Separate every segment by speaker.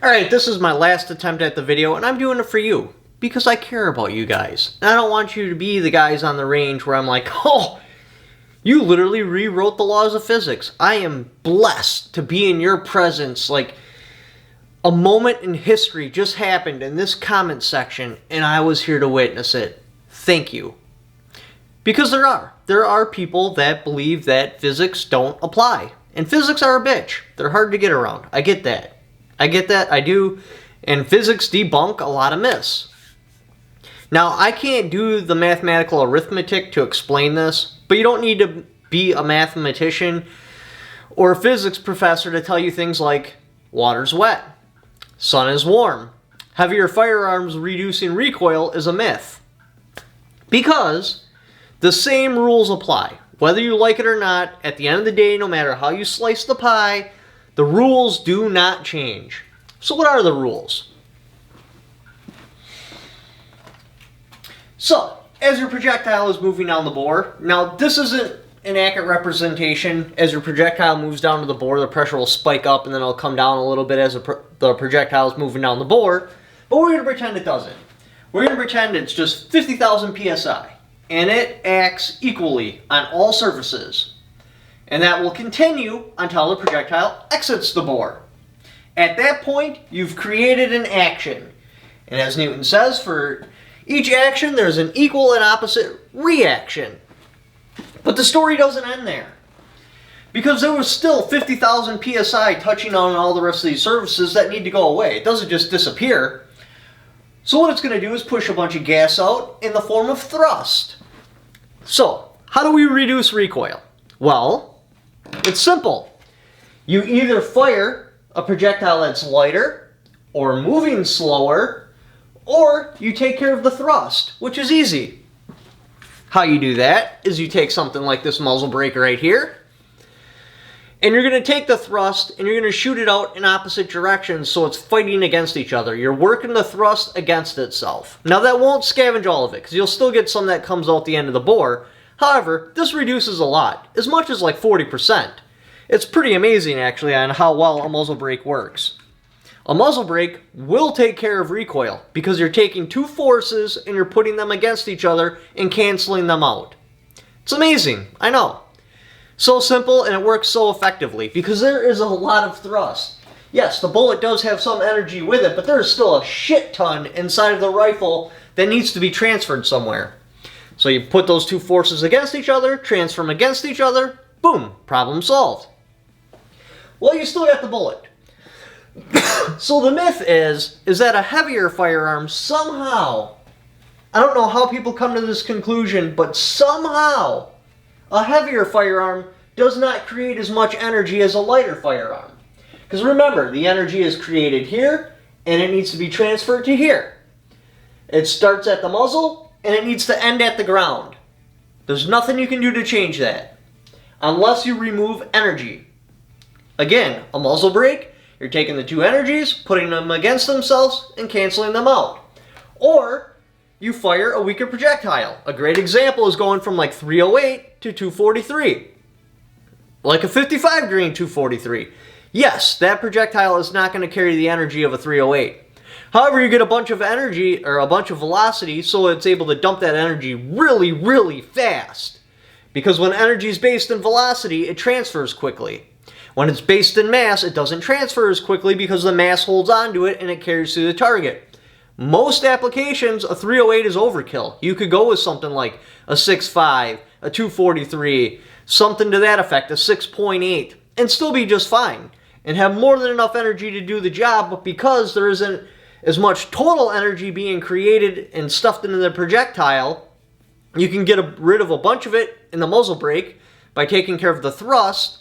Speaker 1: Alright, this is my last attempt at the video, and I'm doing it for you. Because I care about you guys. And I don't want you to be the guys on the range where I'm like, oh, you literally rewrote the laws of physics. I am blessed to be in your presence. Like, a moment in history just happened in this comment section, and I was here to witness it. Thank you. Because there are people that believe that physics don't apply. And physics are a bitch. They're hard to get around. I get that. I do. And physics debunk a lot of myths. Now, I can't do the mathematical arithmetic to explain this, but you don't need to be a mathematician or a physics professor to tell you things like water's wet, sun is warm, heavier firearms reducing recoil is a myth. Because the same rules apply. Whether you like it or not, at the end of the day, no matter how you slice the pie, the rules do not change. So what are the rules? So, as your projectile is moving down the bore, now this isn't an accurate representation. As your projectile moves down to the bore, the pressure will spike up and then it'll come down a little bit as the projectile is moving down the bore. But we're going to pretend it doesn't. We're going to pretend it's just 50,000 psi. And it acts equally on all surfaces. And that will continue until the projectile exits the bore. At that point, you've created an action. And as Newton says, for each action, there's an equal and opposite reaction. But the story doesn't end there. Because there was still 50,000 psi touching on all the rest of these surfaces that need to go away. It doesn't just disappear. So what it's going to do is push a bunch of gas out in the form of thrust. So, how do we reduce recoil? Well, it's simple. You either fire a projectile that's lighter or moving slower, or you take care of the thrust, which is easy. How you do that is you take something like this muzzle brake right here, and you're going to take the thrust and you're going to shoot it out in opposite directions so it's fighting against each other. You're working the thrust against itself. Now that won't scavenge all of it because you'll still get some that comes out the end of the bore. However, this reduces a lot, as much as like 40%. It's pretty amazing actually on how well a muzzle brake works. A muzzle brake will take care of recoil because you're taking two forces and you're putting them against each other and canceling them out. It's amazing, I know. So simple, and it works so effectively because there is a lot of thrust. Yes, the bullet does have some energy with it, but there's still a shit ton inside of the rifle that needs to be transferred somewhere. So you put those two forces against each other, transfer them against each other, boom, problem solved. Well, you still got the bullet. So the myth is that a heavier firearm somehow, I don't know how people come to this conclusion, but somehow a heavier firearm does not create as much energy as a lighter firearm. Because remember, the energy is created here, and it needs to be transferred to here. It starts at the muzzle, and it needs to end at the ground. There's nothing you can do to change that, unless you remove energy. Again, a muzzle brake, you're taking the two energies, putting them against themselves, and canceling them out. Or you fire a weaker projectile. A great example is going from like 308 to 243. Like a 55 grain 243. Yes, that projectile is not going to carry the energy of a 308. However, you get a bunch of energy, or a bunch of velocity, so it's able to dump that energy really, really fast. Because when energy is based in velocity, it transfers quickly. When it's based in mass, it doesn't transfer as quickly because the mass holds onto it and it carries through the target. Most applications, a 308 is overkill. You could go with something like a 6.5, a 243, something to that effect, a 6.8, and still be just fine. And have more than enough energy to do the job, but because there isn't as much total energy being created and stuffed into the projectile, you can get rid of a bunch of it in the muzzle brake by taking care of the thrust,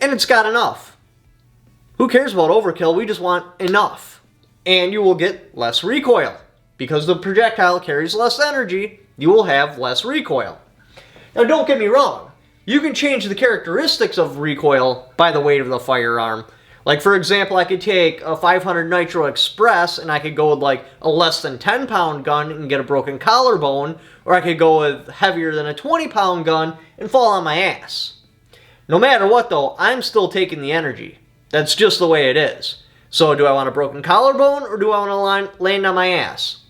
Speaker 1: and it's got enough. Who cares about overkill? We just want enough. And you will get less recoil. Because the projectile carries less energy, you will have less recoil. Now don't get me wrong. You can change the characteristics of recoil by the weight of the firearm. Like for example, I could take a 500 Nitro Express and I could go with like a less than 10 pound gun and get a broken collarbone. Or I could go with heavier than a 20 pound gun and fall on my ass. No matter what though, I'm still taking the energy. That's just the way it is. So do I want a broken collarbone or do I want to land on my ass?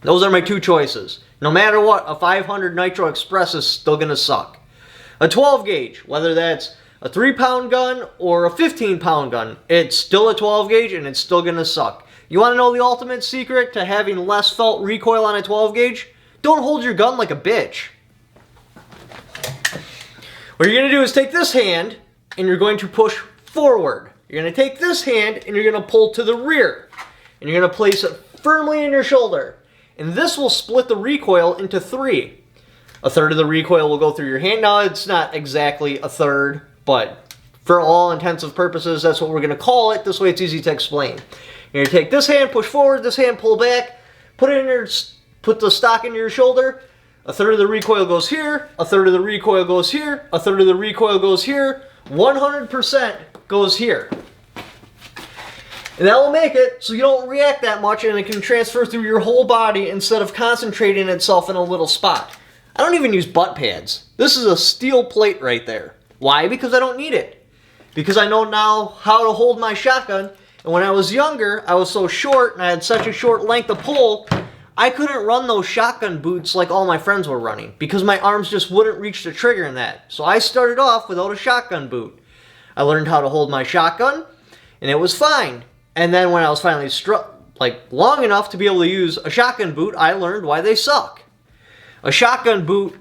Speaker 1: Those are my two choices. No matter what, a 500 Nitro Express is still going to suck. A 12 gauge, whether that's a 3-pound gun or a 15-pound gun, it's still a 12 gauge and it's still going to suck. You want to know the ultimate secret to having less felt recoil on a 12 gauge? Don't hold your gun like a bitch. What you're going to do is take this hand and you're going to push forward. You're going to take this hand and you're going to pull to the rear. And you're going to place it firmly in your shoulder. And this will split the recoil into 3. A third of the recoil will go through your hand. Now, it's not exactly a third, but for all intensive purposes, that's what we're going to call it. This way it's easy to explain. You're going to take this hand, push forward, this hand, pull back, put the stock into your shoulder. A third of the recoil goes here, a third of the recoil goes here, a third of the recoil goes here, 100% goes here. And that will make it so you don't react that much and it can transfer through your whole body instead of concentrating itself in a little spot. I don't even use butt pads. This is a steel plate right there. Why? Because I don't need it. Because I know now how to hold my shotgun. And when I was younger, I was so short and I had such a short length of pull, I couldn't run those shotgun boots like all my friends were running because my arms just wouldn't reach the trigger in that. So I started off without a shotgun boot. I learned how to hold my shotgun and it was fine. And then when I was finally long enough to be able to use a shotgun boot, I learned why they suck. A shotgun boot,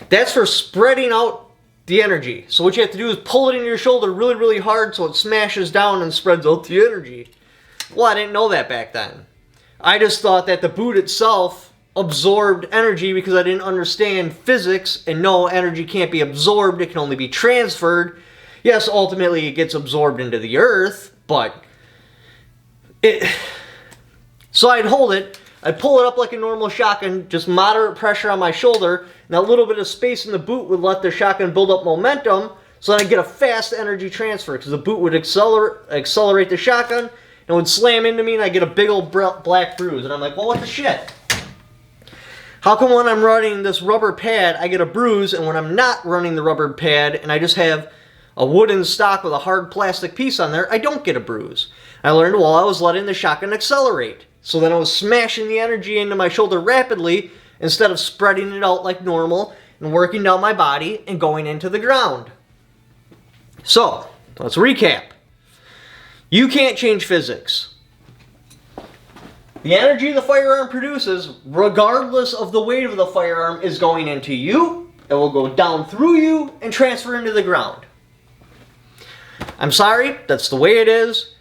Speaker 1: that's for spreading out the energy. So what you have to do is pull it in your shoulder really, really hard so it smashes down and spreads out the energy. Well, I didn't know that back then. I just thought that the boot itself absorbed energy because I didn't understand physics, and no, energy can't be absorbed, it can only be transferred. Yes, ultimately it gets absorbed into the earth, but so I'd hold it, I'd pull it up like a normal shotgun, just moderate pressure on my shoulder, and that little bit of space in the boot would let the shotgun build up momentum, so then I'd get a fast energy transfer, because the boot would accelerate the shotgun, and it would slam into me, and I'd get a big old black bruise, and I'm like, well, what the shit? How come when I'm running this rubber pad, I get a bruise, and when I'm not running the rubber pad, and I just have a wooden stock with a hard plastic piece on there, I don't get a bruise? I learned while I was letting the shotgun accelerate. So then I was smashing the energy into my shoulder rapidly instead of spreading it out like normal and working down my body and going into the ground. So, let's recap. You can't change physics. The energy the firearm produces, regardless of the weight of the firearm, is going into you, it will go down through you, and transfer into the ground. I'm sorry, that's the way it is.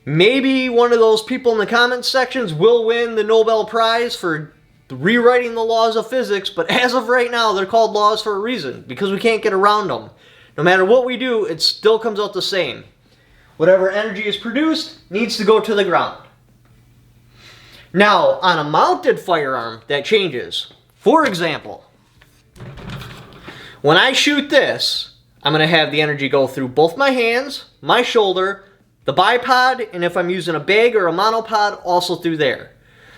Speaker 1: Maybe one of those people in the comments sections will win the Nobel Prize for rewriting the laws of physics, but as of right now, they're called laws for a reason, because we can't get around them. No matter what we do, it still comes out the same. Whatever energy is produced needs to go to the ground. Now, on a mounted firearm, that changes. For example, when I shoot this, I'm going to have the energy go through both my hands, my shoulder, the bipod, and if I'm using a bag or a monopod, also through there.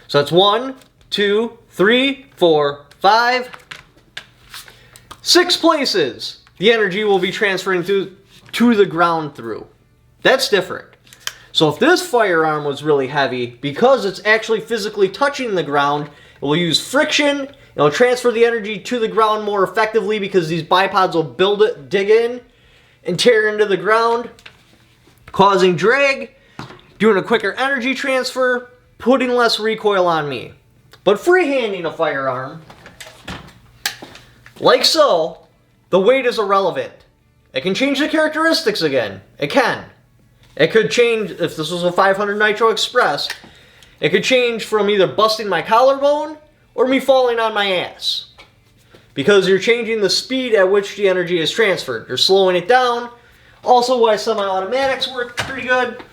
Speaker 1: So that's 1, 2, 3, 4, 5, 6 places the energy will be transferring to the ground through. That's different. So if this firearm was really heavy, because it's actually physically touching the ground, it will use friction, it'll transfer the energy to the ground more effectively because these bipods will dig in and tear into the ground, causing drag, doing a quicker energy transfer, putting less recoil on me. But freehanding a firearm, like so, the weight is irrelevant. It can change the characteristics again. It can. It could change, if this was a 500 Nitro Express, it could change from either busting my collarbone or me falling on my ass. Because you're changing the speed at which the energy is transferred. You're slowing it down. Also why semi-automatics work pretty good.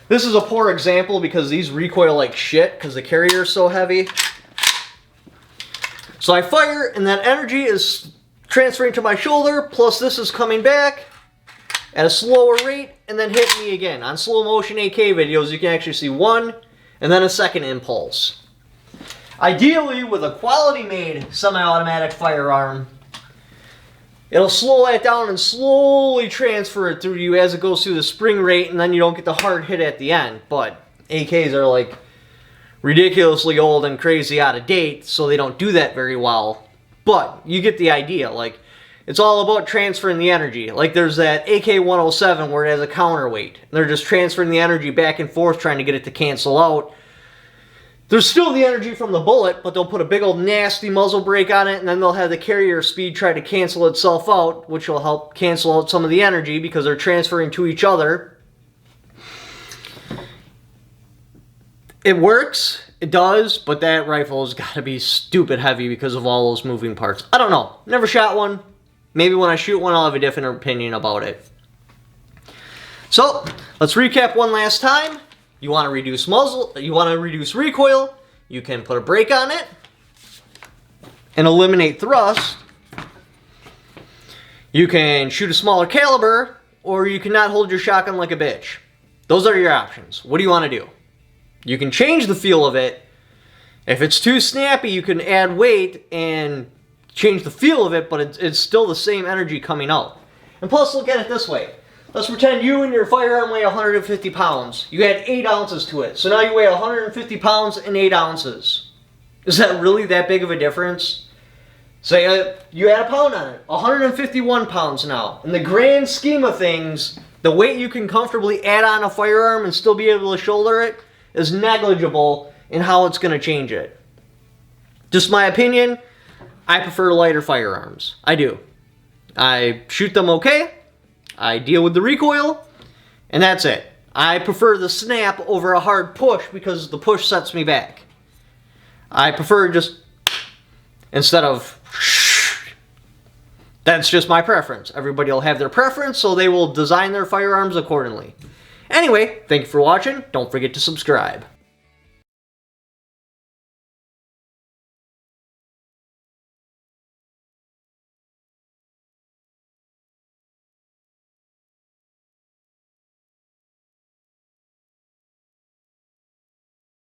Speaker 1: This is a poor example because these recoil like shit because the carrier is so heavy. So I fire and that energy is transferring to my shoulder, plus this is coming back at a slower rate and then hitting me again. On slow motion AK videos, you can actually see one and then a second impulse. Ideally, with a quality made semi-automatic firearm, It'll slow that down and slowly transfer it through you as it goes through the spring rate, and then you don't get the hard hit at the end. But AKs are like ridiculously old and crazy out of date, so they don't do that very well. But you get the idea. Like, it's all about transferring the energy. Like, there's that AK-107 where it has a counterweight. They're just transferring the energy back and forth, trying to get it to cancel out. There's still the energy from the bullet, but they'll put a big old nasty muzzle brake on it, and then they'll have the carrier speed try to cancel itself out, which will help cancel out some of the energy because they're transferring to each other. It works, it does, but that rifle has got to be stupid heavy because of all those moving parts. I don't know. Never shot one. Maybe when I shoot one, I'll have a different opinion about it. So, let's recap one last time. You want to reduce muzzle, you want to reduce recoil, you can put a brake on it and eliminate thrust. You can shoot a smaller caliber, or you cannot hold your shotgun like a bitch. Those are your options. What do you want to do? You can change the feel of it. If it's too snappy, you can add weight and change the feel of it, but it's still the same energy coming out. And plus, look at it this way. Let's pretend you and your firearm weigh 150 pounds. You add 8 ounces to it. So now you weigh 150 pounds and 8 ounces. Is that really that big of a difference? Say you add a pound on it. 151 pounds now. In the grand scheme of things, the weight you can comfortably add on a firearm and still be able to shoulder it is negligible in how it's going to change it. Just my opinion, I prefer lighter firearms. I do. I shoot them okay. I deal with the recoil, and that's it. I prefer the snap over a hard push because the push sets me back. I prefer just, instead of, that's just my preference. Everybody will have their preference, so they will design their firearms accordingly. Anyway, thank you for watching. Don't forget to subscribe.